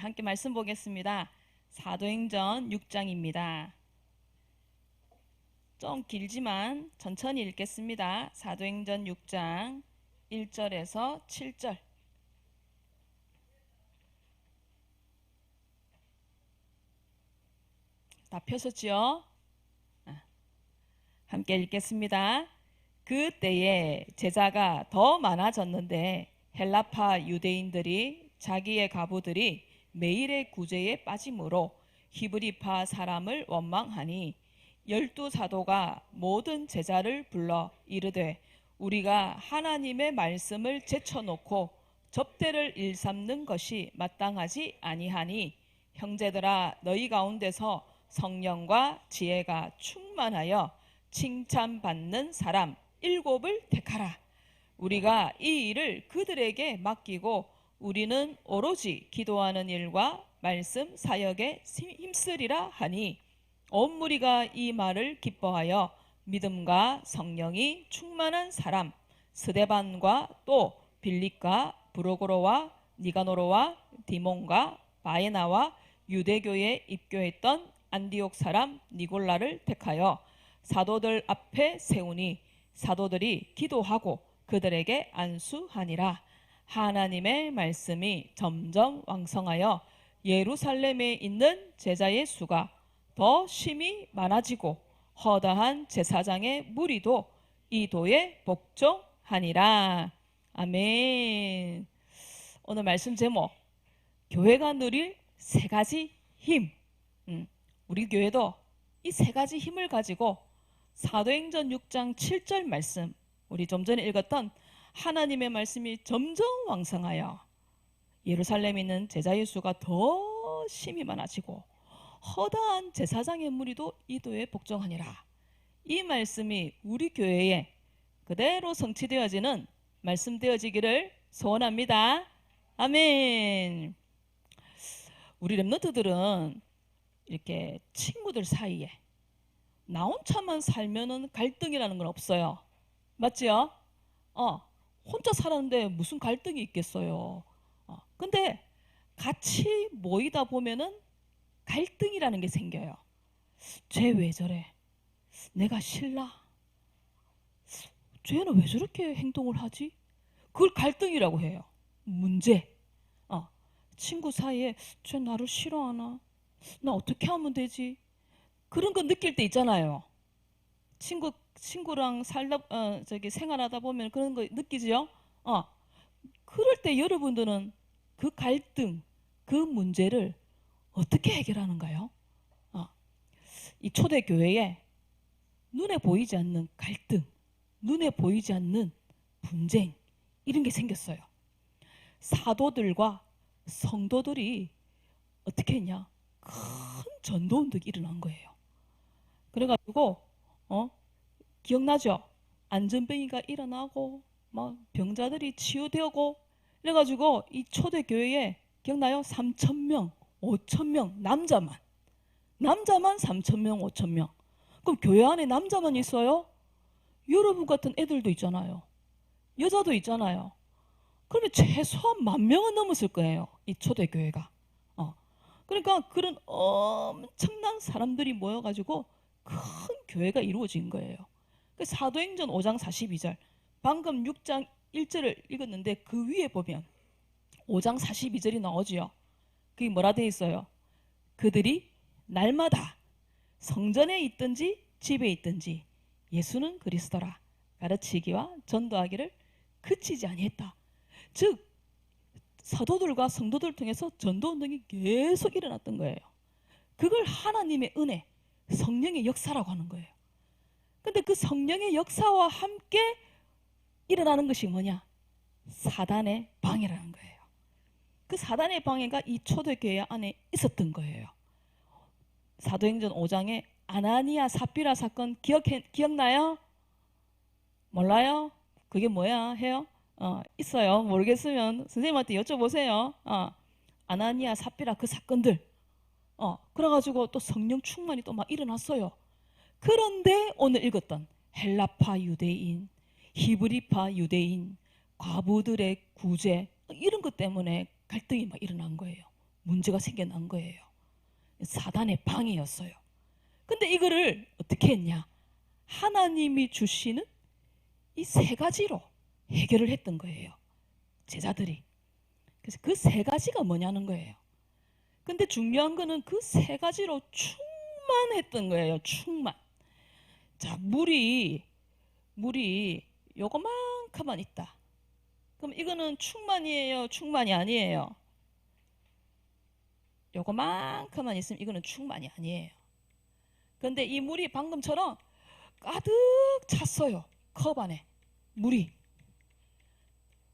함께 말씀 보겠습니다. 사도행전 6장입니다. 좀 길지만 천천히 읽겠습니다. 사도행전 6장 1절에서 7절. 다 펴셨지요? 함께 읽겠습니다. 그때에 제자가 더 많아졌는데 헬라파 유대인들이 자기의 과부들이 매일의 구제에 빠짐으로 히브리파 사람을 원망하니 12사도가 모든 제자를 불러 이르되 우리가 하나님의 말씀을 제쳐놓고 접대를 일삼는 것이 마땅하지 아니하니 형제들아 너희 가운데서 성령과 지혜가 충만하여 칭찬받는 사람 7을 택하라. 우리가 이 일을 그들에게 맡기고 우리는 오로지 기도하는 일과 말씀 사역에 힘쓰리라 하니 온 무리가 이 말을 기뻐하여 믿음과 성령이 충만한 사람 스데반과 또 빌립과 브로고로와 니가노로와 디몬과 바에나와 유대교에 입교했던 안디옥 사람 니골라를 택하여 사도들 앞에 세우니 사도들이 기도하고 그들에게 안수하니라. 하나님의 말씀이 점점 왕성하여 예루살렘에 있는 제자의 수가 더 심히 많아지고 허다한 제사장의 무리도 이 도에 복종하니라. 아멘. 오늘 말씀 제목 교회가 누릴 세 가지 힘. 우리 교회도 이 세 가지 힘을 가지고 사도행전 6장 7절 말씀, 우리 좀 전에 읽었던 하나님의 말씀이 점점 왕성하여 예루살렘에 있는 제자의 수가 더 심히 많아지고 허다한 제사장의 무리도 이 도에 복종하니라. 이 말씀이 우리 교회에 그대로 성취되어지는 말씀 되어지기를 소원합니다. 아멘. 우리 렘넌트들은 이렇게 친구들 사이에 나 혼자만 살면은 갈등이라는 건 없어요. 맞지요? 혼자 살았는데 무슨 갈등이 있겠어요. 근데 같이 모이다 보면은 갈등이라는 게 생겨요. 쟤 왜 저래? 내가 싫나? 쟤는 왜 저렇게 행동을 하지? 그걸 갈등이라고 해요. 문제. 친구 사이에 쟤 나를 싫어하나? 나 어떻게 하면 되지? 그런 거 느낄 때 있잖아요. 친구랑 생활하다 보면 그런 거 느끼죠? 그럴 때 여러분들은 그 갈등, 그 문제를 어떻게 해결하는가요? 이 초대교회에 눈에 보이지 않는 갈등, 눈에 보이지 않는 분쟁, 이런 게 생겼어요. 사도들과 성도들이 어떻게 했냐? 큰 전도운동이 일어난 거예요. 그래가지고 기억나죠? 안전병이가 일어나고 막 병자들이 치유되고 그래가지고 이 초대교회에 기억나요? 3,000명, 5,000명 남자만 3,000명, 5,000명. 그럼 교회 안에 남자만 있어요? 여러분 같은 애들도 있잖아요. 여자도 있잖아요. 그러면 최소한 10,000명은 넘었을 거예요. 이 초대교회가. 그러니까 그런 엄청난 사람들이 모여가지고 큰 교회가 이루어진 거예요. 사도행전 5장 42절 방금 6장 1절을 읽었는데 그 위에 보면 5장 42절이 나오지요. 그게 뭐라 되어 있어요? 그들이 날마다 성전에 있든지 집에 있든지 예수는 그리스도라 가르치기와 전도하기를 그치지 아니했다. 즉 사도들과 성도들을 통해서 전도운동이 계속 일어났던 거예요. 그걸 하나님의 은혜, 성령의 역사라고 하는 거예요. 근데 그 성령의 역사와 함께 일어나는 것이 뭐냐? 사단의 방해라는 거예요. 그 사단의 방해가 이 초대교회 안에 있었던 거예요. 사도행전 5장에 아나니아 삽비라 사건 기억나요? 몰라요? 그게 뭐야? 해요? 있어요. 모르겠으면 선생님한테 여쭤보세요. 아나니아 삽비라 그 사건들. 그래가지고 또 성령 충만이 또 막 일어났어요. 그런데 오늘 읽었던 헬라파 유대인, 히브리파 유대인, 과부들의 구제 이런 것 때문에 갈등이 막 일어난 거예요. 문제가 생겨난 거예요. 사단의 방해였어요. 근데 이거를 어떻게 했냐? 하나님이 주시는 이 세 가지로 해결을 했던 거예요. 제자들이. 그래서 그 세 가지가 뭐냐는 거예요. 근데 중요한 거는 그 세 가지로 충만했던 거예요. 충만. 자, 물이 요거만큼만 있다. 그럼 이거는 충만이에요? 충만이 아니에요? 요거만큼만 있으면 이거는 충만이 아니에요. 근데 이 물이 방금처럼 가득 찼어요. 컵 안에 물이.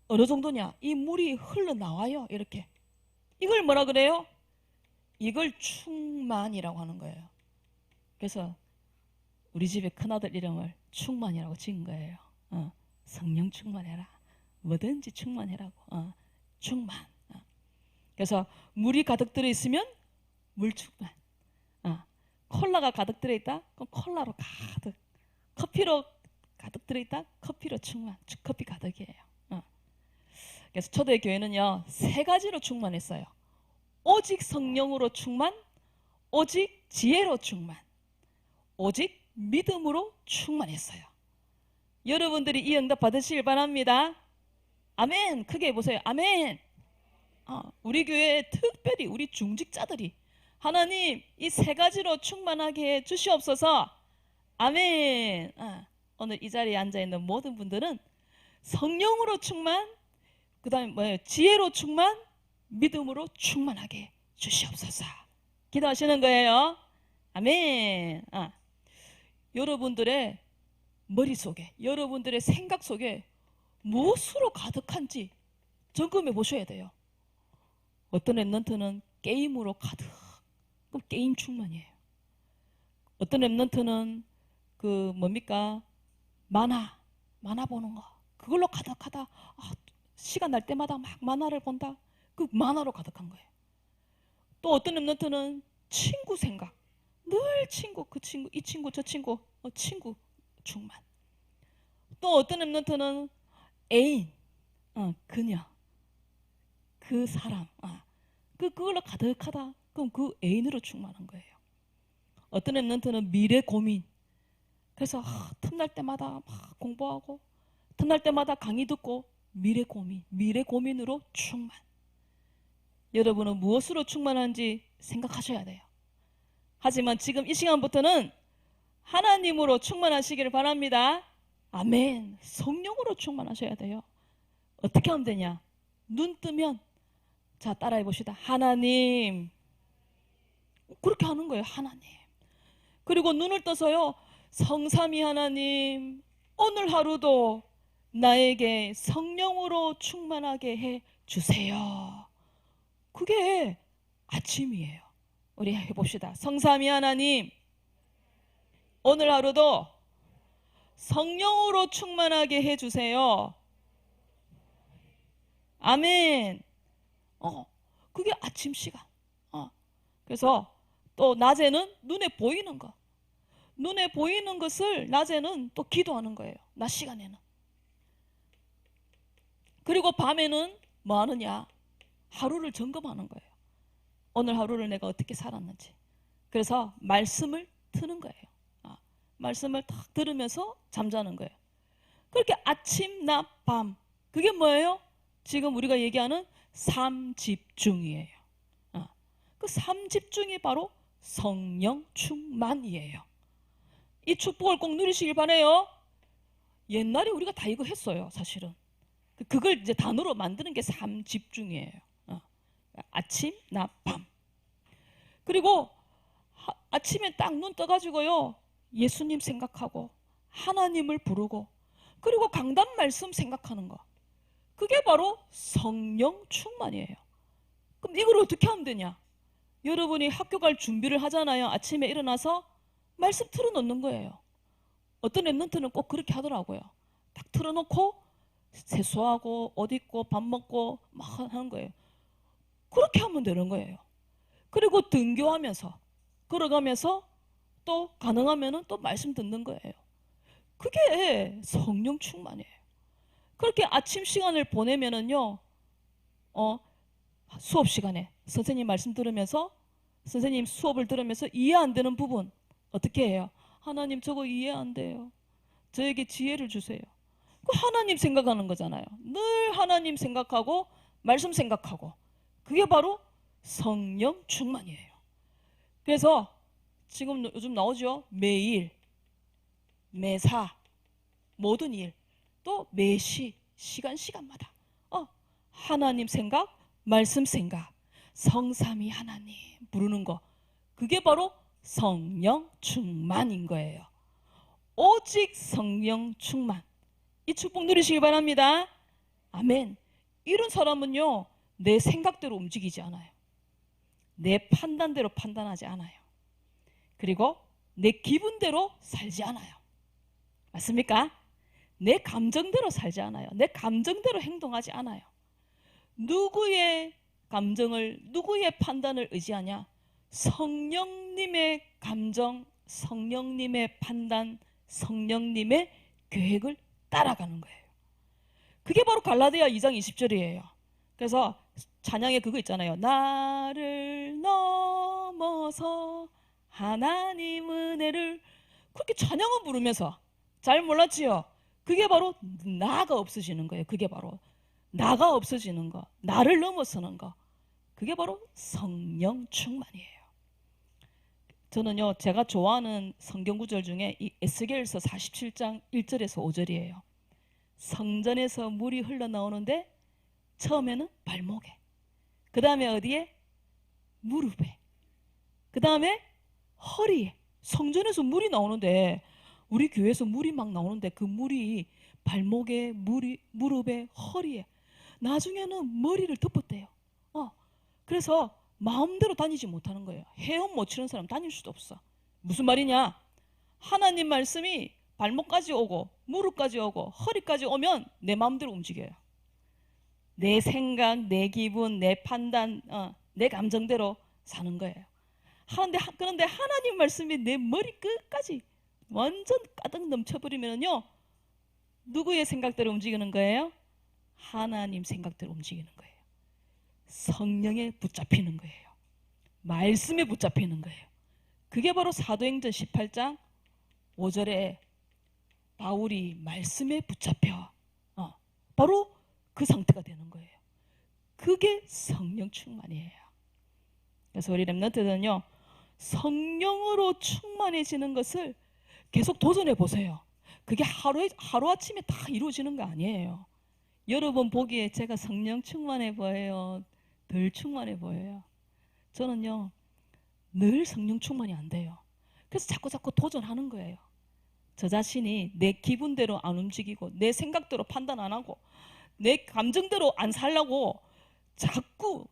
어느 정도냐? 이 물이 흘러나와요. 이렇게. 이걸 뭐라 그래요? 이걸 충만이라고 하는 거예요. 그래서 우리 집에 큰아들 이름을 충만이라고 지은 거예요. 성령 충만해라. 뭐든지 충만해라고. 충만. 그래서 물이 가득 들어있으면 물 충만. 콜라가 가득 들어있다? 그럼 콜라로 가득. 커피로 가득 들어있다? 커피로 충만. 커피 가득이에요. 그래서 초대의 교회는요, 세 가지로 충만했어요. 오직 성령으로 충만, 오직 지혜로 충만, 오직 믿음으로 충만했어요. 여러분들이 이 응답 받으시길 바랍니다. 아멘. 크게 해보세요. 아멘. 우리 교회에 특별히 우리 중직자들이 하나님 이 세 가지로 충만하게 해 주시옵소서. 아멘. 오늘 이 자리에 앉아있는 모든 분들은 성령으로 충만, 그 다음에 뭐예요? 지혜로 충만, 믿음으로 충만하게 해 주시옵소서. 기도하시는 거예요. 아멘. 여러분들의 머릿속에, 여러분들의 생각 속에 무엇으로 가득한지 점검해 보셔야 돼요. 어떤 랩런트는 게임으로 가득. 그럼 게임 충만이에요. 어떤 랩런트는 그 뭡니까? 만화 보는 거. 그걸로 가득하다. 시간 날 때마다 막 만화를 본다. 그 만화로 가득한 거예요. 또 어떤 랩런트는 친구 생각. 늘 친구, 그 친구, 이 친구, 저 친구, 친구 충만. 또 어떤 랩런트는 애인, 그녀, 그 사람, 그걸로 가득하다. 그럼 그 애인으로 충만한 거예요. 어떤 랩런트는 미래 고민. 그래서 틈날 때마다 막 공부하고, 틈날 때마다 강의 듣고 미래 고민, 미래 고민으로 충만. 여러분은 무엇으로 충만한지 생각하셔야 돼요. 하지만 지금 이 시간부터는 하나님으로 충만하시기를 바랍니다. 아멘. 성령으로 충만하셔야 돼요. 어떻게 하면 되냐? 눈 뜨면, 자, 따라해 봅시다. 하나님. 그렇게 하는 거예요. 하나님. 그리고 눈을 떠서요, 성삼위 하나님, 오늘 하루도 나에게 성령으로 충만하게 해 주세요. 그게 아침이에요. 우리 해봅시다. 성삼위 하나님, 오늘 하루도 성령으로 충만하게 해 주세요. 아멘. 그게 아침 시간. 그래서 또 낮에는 눈에 보이는 거. 눈에 보이는 것을 낮에는 또 기도하는 거예요. 낮 시간에는. 그리고 밤에는 뭐 하느냐? 하루를 점검하는 거예요. 오늘 하루를 내가 어떻게 살았는지. 그래서 말씀을 트는 거예요. 말씀을 탁 들으면서 잠자는 거예요. 그렇게 아침, 낮, 밤. 그게 뭐예요? 지금 우리가 얘기하는 삼집중이에요. 그 삼집중이 바로 성령 충만이에요. 이 축복을 꼭 누리시길 바라요. 옛날에 우리가 다 이거 했어요, 사실은. 그걸 이제 단어로 만드는 게 삼집중이에요. 아침, 낮, 밤. 그리고 아침에 딱 눈 떠가지고요, 예수님 생각하고 하나님을 부르고 그리고 강단 말씀 생각하는 거. 그게 바로 성령 충만이에요. 그럼 이걸 어떻게 하면 되냐? 여러분이 학교 갈 준비를 하잖아요. 아침에 일어나서 말씀 틀어놓는 거예요. 어떤 랩런트는 꼭 그렇게 하더라고요. 딱 틀어놓고 세수하고 옷 입고 밥 먹고 막 하는 거예요. 그렇게 하면 되는 거예요. 그리고 등교하면서 걸어가면서 또 가능하면 또 말씀 듣는 거예요. 그게 성령 충만이에요. 그렇게 아침 시간을 보내면은요, 수업 시간에 선생님 말씀 들으면서, 선생님 수업을 들으면서 이해 안 되는 부분 어떻게 해요? 하나님 저거 이해 안 돼요. 저에게 지혜를 주세요. 그 하나님 생각하는 거잖아요. 늘 하나님 생각하고 말씀 생각하고, 그게 바로 성령 충만이에요. 그래서 지금 요즘 나오죠. 매일, 매사, 모든 일, 또 매시, 시간마다 하나님 생각, 말씀 생각, 성삼위 하나님 부르는 거, 그게 바로 성령 충만인 거예요. 오직 성령 충만, 이 축복 누리시기 바랍니다. 아멘. 이런 사람은요, 내 생각대로 움직이지 않아요. 내 판단대로 판단하지 않아요. 그리고 내 기분대로 살지 않아요. 맞습니까? 내 감정대로 살지 않아요. 내 감정대로 행동하지 않아요. 누구의 감정을, 누구의 판단을 의지하냐? 성령님의 감정, 성령님의 판단, 성령님의 계획을 따라가는 거예요. 그게 바로 갈라디아 2장 20절이에요. 그래서 찬양에 그거 있잖아요. 나를 넘어서 하나님 은혜를, 그렇게 찬양을 부르면서, 잘 몰랐지요? 그게 바로 나가 없어지는 거예요. 그게 바로 나가 없어지는 거, 나를 넘어서는 거, 그게 바로 성령 충만이에요. 저는요, 제가 좋아하는 성경 구절 중에 이 에스겔서 47장 1절에서 5절이에요. 성전에서 물이 흘러나오는데 처음에는 발목에, 그 다음에 어디에? 무릎에, 그 다음에 허리에. 성전에서 물이 나오는데, 우리 교회에서 물이 막 나오는데 그 물이 발목에, 무릎에, 허리에, 나중에는 머리를 덮었대요. 그래서 마음대로 다니지 못하는 거예요. 헤엄 못 치는 사람 다닐 수도 없어. 무슨 말이냐? 하나님 말씀이 발목까지 오고 무릎까지 오고 허리까지 오면 내 마음대로 움직여요. 내 생각, 내 기분, 내 판단, 내 감정대로 사는 거예요. 그런데 하나님 말씀이 내 머리 끝까지 완전 가득 넘쳐버리면요, 누구의 생각대로 움직이는 거예요? 하나님 생각대로 움직이는 거예요. 성령에 붙잡히는 거예요. 말씀에 붙잡히는 거예요. 그게 바로 사도행전 18장 5절에 바울이 말씀에 붙잡혀 바로 그 상태가 되는 거예요. 그게 성령 충만이에요. 그래서 우리 렘넌트들은요, 성령으로 충만해지는 것을 계속 도전해 보세요. 그게 하루아침에 다 이루어지는 거 아니에요. 여러분 보기에 제가 성령 충만해 보여요? 덜 충만해 보여요? 저는요, 늘 성령 충만이 안 돼요. 그래서 자꾸 도전하는 거예요. 저 자신이 내 기분대로 안 움직이고 내 생각대로 판단 안 하고 내 감정대로 안 살려고 자꾸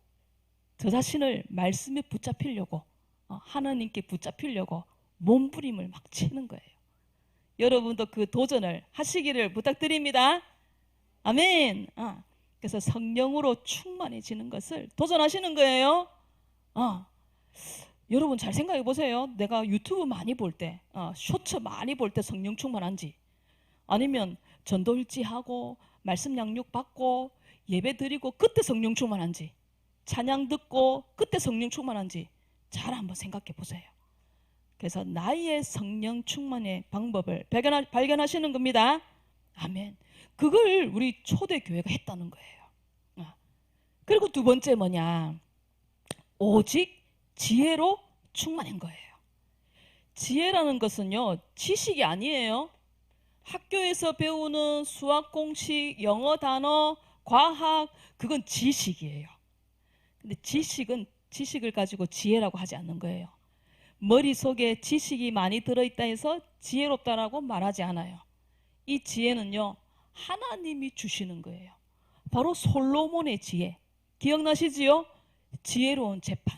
저 자신을 말씀에 붙잡히려고, 하나님께 붙잡히려고 몸부림을 막 치는 거예요. 여러분도 그 도전을 하시기를 부탁드립니다. 아멘. 그래서 성령으로 충만해지는 것을 도전하시는 거예요. 여러분 잘 생각해 보세요. 내가 유튜브 많이 볼 때, 쇼츠 많이 볼 때 성령 충만한지, 아니면 전도 일지하고 말씀 양육 받고 예배 드리고 그때 성령 충만한지, 찬양 듣고 그때 성령 충만한지 잘 한번 생각해 보세요. 그래서 나의 성령 충만의 방법을 발견하시는 겁니다. 아멘. 그걸 우리 초대교회가 했다는 거예요. 그리고 두 번째 뭐냐? 오직 지혜로 충만한 거예요. 지혜라는 것은요, 지식이 아니에요. 학교에서 배우는 수학 공식, 영어 단어, 과학, 그건 지식이에요. 근데 지식을 가지고 지혜라고 하지 않는 거예요. 머릿속에 지식이 많이 들어있다 해서 지혜롭다라고 말하지 않아요. 이 지혜는요, 하나님이 주시는 거예요. 바로 솔로몬의 지혜. 기억나시지요? 지혜로운 재판.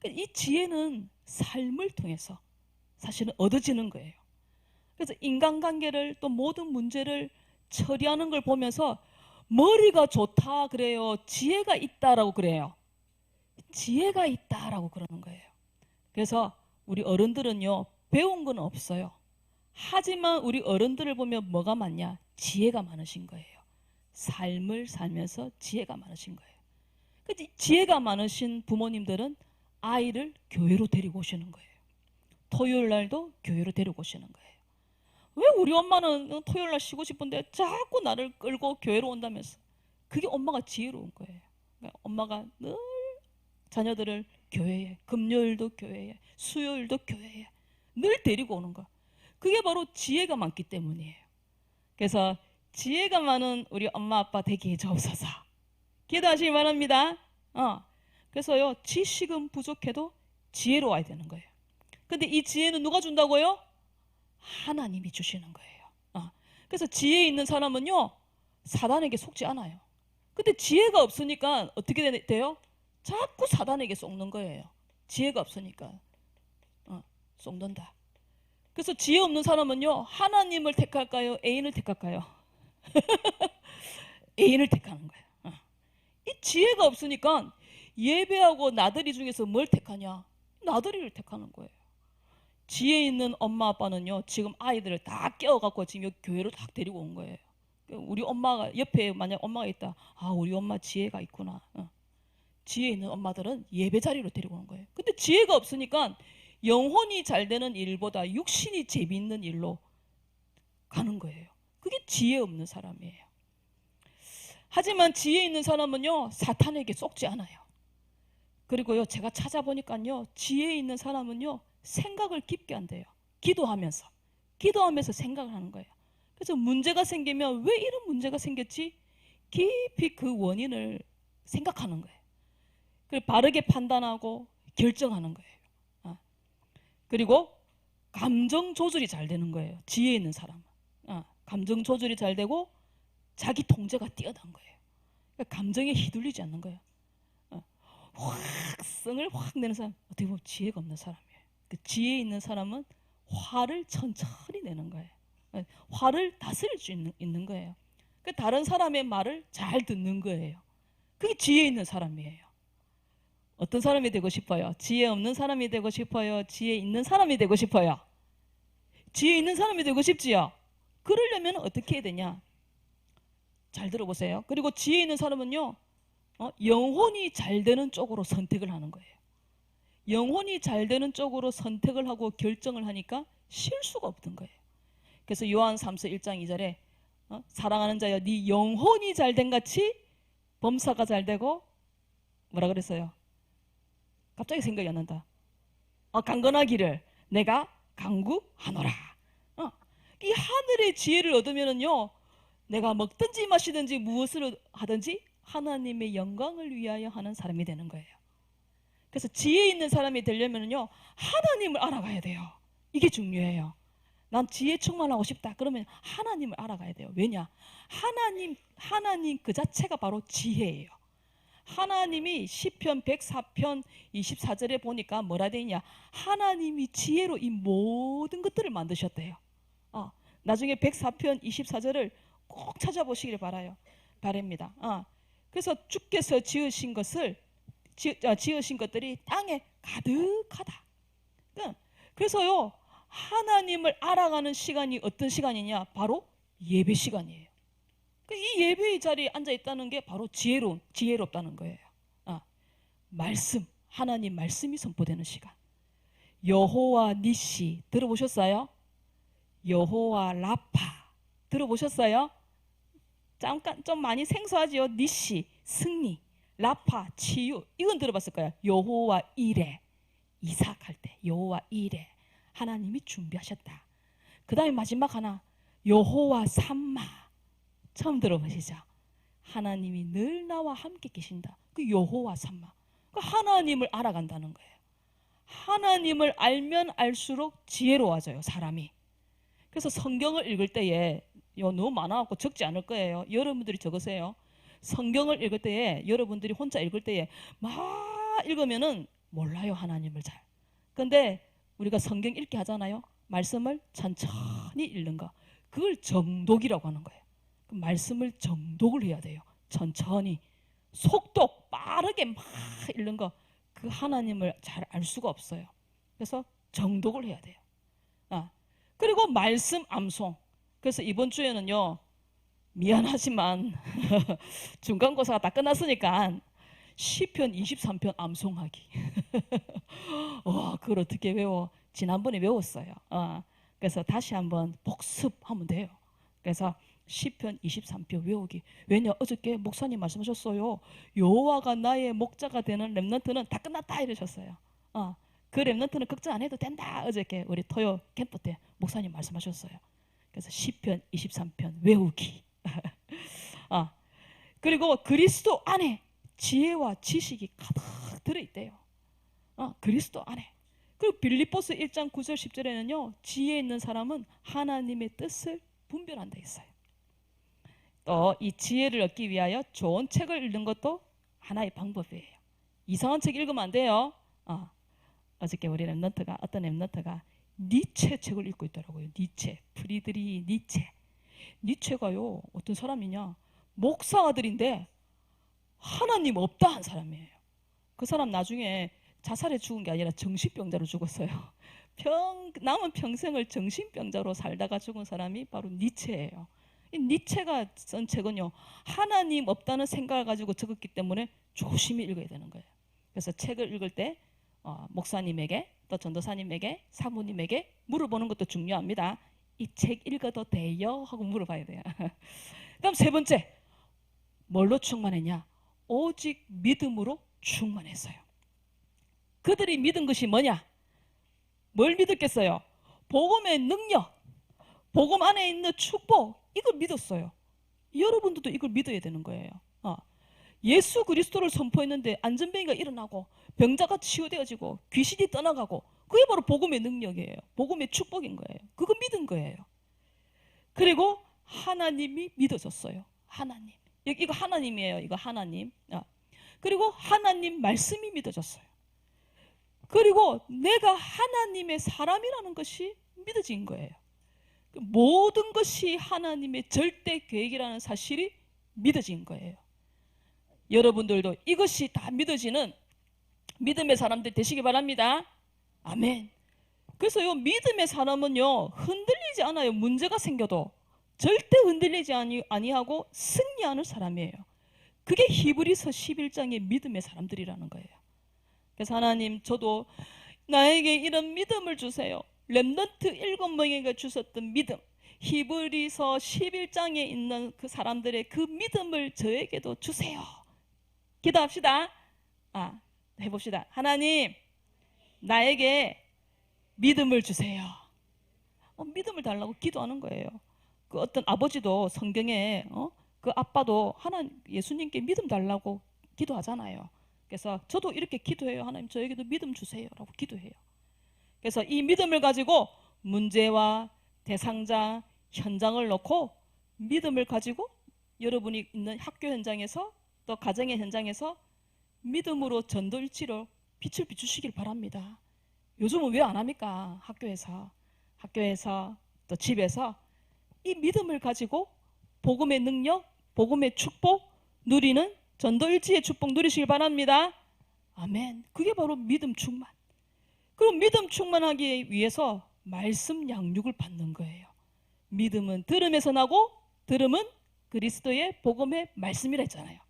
이 지혜는 삶을 통해서 사실은 얻어지는 거예요. 그래서 인간관계를, 또 모든 문제를 처리하는 걸 보면서 머리가 좋다 그래요? 지혜가 있다라고 그래요? 지혜가 있다라고 그러는 거예요. 그래서 우리 어른들은요, 배운 건 없어요. 하지만 우리 어른들을 보면 뭐가 많냐? 지혜가 많으신 거예요. 삶을 살면서 지혜가 많으신 거예요. 그치? 지혜가 많으신 부모님들은 아이를 교회로 데리고 오시는 거예요. 토요일 날도 교회로 데리고 오시는 거예요. 왜 우리 엄마는 토요일 날 쉬고 싶은데 자꾸 나를 끌고 교회로 온다면서? 그게 엄마가 지혜로운 거예요. 그러니까 엄마가 늘 자녀들을 교회에, 금요일도 교회에, 수요일도 교회에 늘 데리고 오는 거. 그게 바로 지혜가 많기 때문이에요. 그래서 지혜가 많은 우리 엄마 아빠 되게 해주옵소서. 기도하시기 바랍니다. 그래서요, 지식은 부족해도 지혜로워야 되는 거예요. 근데 이 지혜는 누가 준다고요? 하나님이 주시는 거예요. 그래서 지혜 있는 사람은요, 사단에게 속지 않아요. 근데 지혜가 없으니까 어떻게 돼요? 자꾸 사단에게 속는 거예요. 지혜가 없으니까 속는다. 그래서 지혜 없는 사람은요, 하나님을 택할까요? 애인을 택할까요? 애인을 택하는 거예요. 이 지혜가 없으니까 예배하고 나들이 중에서 뭘 택하냐? 나들이를 택하는 거예요. 지혜 있는 엄마 아빠는요, 지금 아이들을 다 깨워갖고 지금 여기 교회로 딱 데리고 온 거예요. 우리 엄마가 옆에 만약 엄마가 있다. 우리 엄마 지혜가 있구나. 지혜 있는 엄마들은 예배 자리로 데리고 온 거예요. 근데 지혜가 없으니까 영혼이 잘 되는 일보다 육신이 재미있는 일로 가는 거예요. 그게 지혜 없는 사람이에요. 하지만 지혜 있는 사람은요, 사탄에게 속지 않아요. 그리고요, 제가 찾아보니까요, 지혜 있는 사람은요, 생각을 깊게 한대요. 기도하면서 생각을 하는 거예요. 그래서 문제가 생기면 왜 이런 문제가 생겼지? 깊이 그 원인을 생각하는 거예요. 그리고 바르게 판단하고 결정하는 거예요. 그리고 감정 조절이 잘 되는 거예요. 지혜 있는 사람은. 감정 조절이 잘 되고 자기 통제가 뛰어난 거예요. 그러니까 감정에 휘둘리지 않는 거예요. 성을 확 내는 사람, 어떻게 보면 지혜가 없는 사람이에요. 그 지혜 있는 사람은 화를 천천히 내는 거예요. 화를 다스릴 수 있는 거예요. 그 다른 사람의 말을 잘 듣는 거예요. 그게 지혜 있는 사람이에요. 어떤 사람이 되고 싶어요? 지혜 없는 사람이 되고 싶어요? 지혜 있는 사람이 되고 싶어요? 지혜 있는 사람이 되고 싶지요? 그러려면 어떻게 해야 되냐? 잘 들어보세요. 그리고 지혜 있는 사람은요, 영혼이 잘 되는 쪽으로 선택을 하는 거예요. 영혼이 잘 되는 쪽으로 선택을 하고 결정을 하니까 실수가 없는 거예요. 그래서 요한 3서 1장 2절에 사랑하는 자여 네 영혼이 잘 된 같이 범사가 잘 되고 뭐라 그랬어요? 갑자기 생각이 안 난다. 강건하기를 내가 강구하노라. 이 하늘의 지혜를 얻으면은요, 내가 먹든지 마시든지 무엇을 하든지 하나님의 영광을 위하여 하는 사람이 되는 거예요. 그래서 지혜 있는 사람이 되려면요, 하나님을 알아가야 돼요. 이게 중요해요. 난 지혜 충만하고 싶다. 그러면 하나님을 알아가야 돼요. 왜냐? 하나님 그 자체가 바로 지혜예요. 하나님이 시편 104편 24절에 보니까 뭐라 되어 있냐? 하나님이 지혜로 이 모든 것들을 만드셨대요. 나중에 104편 24절을 꼭 찾아보시길 바랍니다. 그래서 주께서 지으신 것들이 땅에 가득하다. 그래서요, 하나님을 알아가는 시간이 어떤 시간이냐? 바로 예배 시간이에요. 이 예배의 자리에 앉아 있다는 게 바로 지혜롭다는 거예요. 하나님 말씀이 선포되는 시간. 여호와 니시 들어보셨어요? 여호와 라파 들어보셨어요? 잠깐 좀 많이 생소하지요. 니시 승리, 라파 치유, 이건 들어봤을 거예요. 여호와 이레 이삭할 때 여호와 이레 하나님이 준비하셨다. 그 다음에 마지막 하나 여호와 삼마 처음 들어보시죠? 하나님이 늘 나와 함께 계신다. 그 여호와 삼마. 하나님을 알아간다는 거예요. 하나님을 알면 알수록 지혜로워져요, 사람이. 그래서 성경을 읽을 때에 너무 많아갖고 적지 않을 거예요. 여러분들이 적으세요. 성경을 읽을 때에 여러분들이 혼자 읽을 때에 막 읽으면은 몰라요, 하나님을 잘. 근데 우리가 성경 읽기 하잖아요. 말씀을 천천히 읽는 거. 그걸 정독이라고 하는 거예요. 그 말씀을 정독을 해야 돼요. 천천히. 속독 빠르게 막 읽는 거. 그 하나님을 잘 알 수가 없어요. 그래서 정독을 해야 돼요. 그리고 말씀 암송. 그래서 이번 주에는요, 미안하지만 중간고사가 다 끝났으니까 시편 23편 암송하기. 와, 그걸 어떻게 외워? 지난번에 외웠어요. 그래서 다시 한번 복습하면 돼요. 그래서 시편 23편 외우기. 왜냐, 어저께 목사님 말씀하셨어요. 여호와가 나의 목자가 되는 렘넌트는 다 끝났다 이러셨어요. 그 렘넌트는 걱정 안 해도 된다. 어저께 우리 토요 캠프 때 목사님 말씀하셨어요. 그래서 시편 23편 외우기. 그리고 그리스도 안에 지혜와 지식이 가득 들어있대요. 그리스도 안에. 그리고 빌립보서 1장 9절 10절에는요. 지혜 있는 사람은 하나님의 뜻을 분별한다 있어요. 또 이 지혜를 얻기 위하여 좋은 책을 읽는 것도 하나의 방법이에요. 이상한 책 읽으면 안 돼요. 어저께 우리 어떤 랩런트가 니체 책을 읽고 있더라고요. 니체, 프리드리 니체. 니체가요, 어떤 사람이냐, 목사 아들인데 하나님 없다 한 사람이에요. 그 사람 나중에 자살해 죽은 게 아니라 정신병자로 죽었어요. 남은 평생을 정신병자로 살다가 죽은 사람이 바로 니체예요. 이 니체가 쓴 책은요, 하나님 없다는 생각을 가지고 적었기 때문에 조심히 읽어야 되는 거예요. 그래서 책을 읽을 때 목사님에게, 또 전도사님에게, 사모님에게 물어보는 것도 중요합니다. 이 책 읽어도 돼요? 하고 물어봐야 돼요. 그다음 세 번째, 뭘로 충만했냐? 오직 믿음으로 충만했어요. 그들이 믿은 것이 뭐냐? 뭘 믿었겠어요? 복음의 능력, 복음 안에 있는 축복, 이걸 믿었어요. 여러분들도 이걸 믿어야 되는 거예요. 예수 그리스도를 선포했는데 안전병이가 일어나고 병자가 치유되어지고 귀신이 떠나가고, 그게 바로 복음의 능력이에요. 복음의 축복인 거예요. 그거 믿은 거예요. 그리고 하나님이 믿어졌어요. 하나님. 이거 하나님이에요. 이거 하나님. 그리고 하나님 말씀이 믿어졌어요. 그리고 내가 하나님의 사람이라는 것이 믿어진 거예요. 모든 것이 하나님의 절대 계획이라는 사실이 믿어진 거예요. 여러분들도 이것이 다 믿어지는 믿음의 사람들 되시기 바랍니다. 아멘. 그래서 요 믿음의 사람은요, 흔들리지 않아요. 문제가 생겨도 절대 흔들리지 아니하고 승리하는 사람이에요. 그게 히브리서 11장의 믿음의 사람들이라는 거예요. 그래서 하나님, 저도 나에게 이런 믿음을 주세요. 렘넌트 7명에게 주셨던 믿음, 히브리서 11장에 있는 그 사람들의 그 믿음을 저에게도 주세요. 기도합시다. 해봅시다. 하나님, 나에게 믿음을 주세요. 믿음을 달라고 기도하는 거예요. 그 어떤 아버지도 성경에 그 아빠도 예수님께 믿음 달라고 기도하잖아요. 그래서 저도 이렇게 기도해요. 하나님, 저에게도 믿음 주세요 라고 기도해요. 그래서 이 믿음을 가지고 문제와 대상자, 현장을 놓고 믿음을 가지고 여러분이 있는 학교 현장에서, 또 가정의 현장에서 믿음으로 전도일치로 빛을 비추시길 바랍니다. 요즘은 왜 안 합니까? 학교에서 또 집에서 이 믿음을 가지고 복음의 능력, 복음의 축복 누리는 전도일치의 축복 누리시길 바랍니다. 아멘. 그게 바로 믿음 충만. 그럼 믿음 충만하기 위해서 말씀 양육을 받는 거예요. 믿음은 들음에서 나고 들음은 그리스도의 복음의 말씀이라 했잖아요.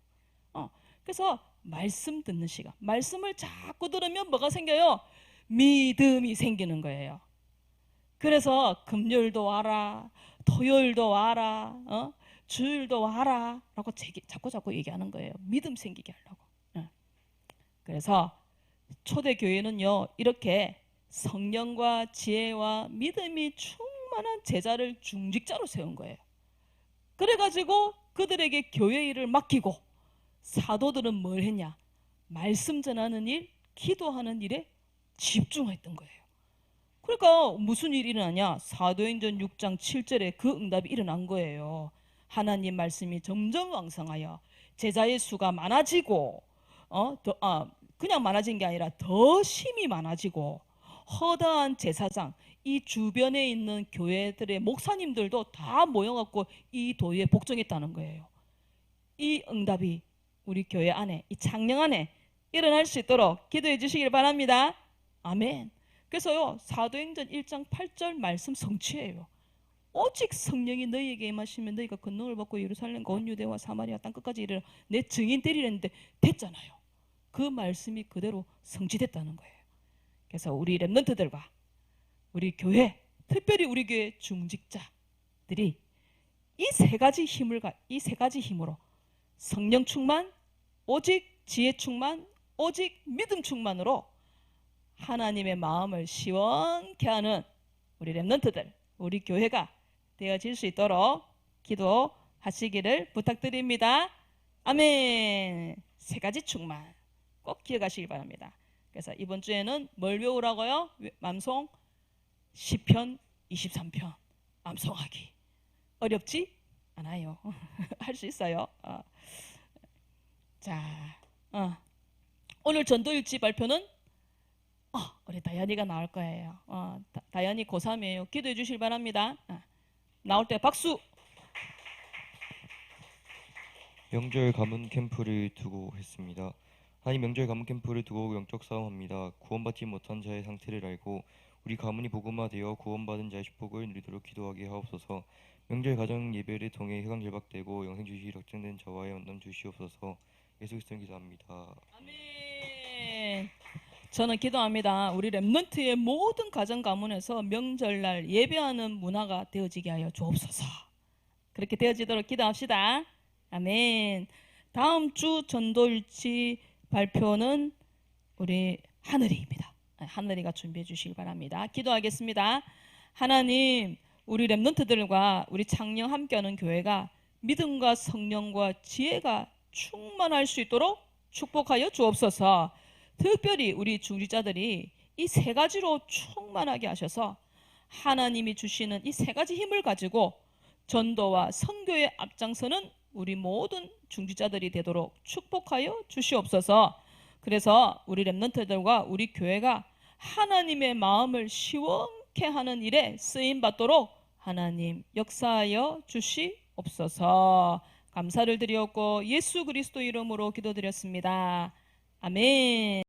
그래서 말씀 듣는 시간, 말씀을 자꾸 들으면 뭐가 생겨요? 믿음이 생기는 거예요. 그래서 금요일도 와라, 토요일도 와라, 주일도 와라 라고 자꾸 얘기하는 거예요. 믿음 생기게 하려고. 그래서 초대교회는요, 이렇게 성령과 지혜와 믿음이 충만한 제자를 중직자로 세운 거예요. 그래가지고 그들에게 교회 일을 맡기고, 사도들은 뭘 했냐? 말씀 전하는 일, 기도하는 일에 집중했던 거예요. 그러니까 무슨 일이 일어나냐? 사도행전 6장 7절에 그 응답이 일어난 거예요. 하나님 말씀이 점점 왕성하여 제자의 수가 많아지고, 그냥 많아진 게 아니라 더 심히 많아지고, 허다한 제사장, 이 주변에 있는 교회들의 목사님들도 다 모여갖고 이 도에 복종했다는 거예요. 이 응답이 우리 교회 안에, 이 창녕 안에 일어날 수 있도록 기도해 주시길 바랍니다. 아멘. 그래서요, 사도행전 1장 8절 말씀 성취해요. 오직 성령이 너희에게 임하시면 너희가 권능을 받고 예루살렘과 온 유대와 사마리아 땅 끝까지 이르러 내 증인 되리라 했는데 됐잖아요. 그 말씀이 그대로 성취됐다는 거예요. 그래서 우리 렘넌트들과 우리 교회, 특별히 우리 교회 중직자들이 이 세 가지 힘으로 성령 충만, 오직 지혜 충만, 오직 믿음 충만으로 하나님의 마음을 시원케 하는 우리 렘넌트들, 우리 교회가 되어질 수 있도록 기도하시기를 부탁드립니다. 아멘. 세 가지 충만 꼭 기억하시기 바랍니다. 그래서 이번 주에는 뭘 외우라고요? 맘송 시편 23편 암송하기. 어렵지 않아요. 할 수 있어요. 자, 오늘 전도일지 발표는 우리 다현이가 나올 거예요. 다현이 고3이에요. 기도해 주실 바랍니다. 나올 때 박수. 명절 가문 캠프를 두고 했습니다. 하나님, 명절 가문 캠프를 두고 영적 싸움합니다. 구원받지 못한 자의 상태를 알고 우리 가문이 복음화되어 구원받은 자의 축복을 누리도록 기도하게 하옵소서. 명절 가정 예배를 통해 흑암절박되고 영생 주시 확정된 저와의 만남 주시옵소서. 예수 그리스도로 기도합니다. 아멘. 저는 기도합니다. 우리 렘넌트의 모든 가정 가문에서 명절날 예배하는 문화가 되어지게 하여 주옵소서. 그렇게 되어지도록 기도합시다. 아멘. 다음 주 전도일지 발표는 우리 하늘이입니다. 하늘이가 준비해 주시기 바랍니다. 기도하겠습니다. 하나님, 우리 렘넌트들과 우리 창녕 함께하는 교회가 믿음과 성령과 지혜가 충만할 수 있도록 축복하여 주옵소서. 특별히 우리 중직자들이 이 세 가지로 충만하게 하셔서 하나님이 주시는 이 세 가지 힘을 가지고 전도와 선교에 앞장서는 우리 모든 중직자들이 되도록 축복하여 주시옵소서. 그래서 우리 렘넌트들과 우리 교회가 하나님의 마음을 시원케 하는 일에 쓰임 받도록 하나님 역사하여 주시옵소서. 감사를 드리었고 예수 그리스도 이름으로 기도드렸습니다. 아멘.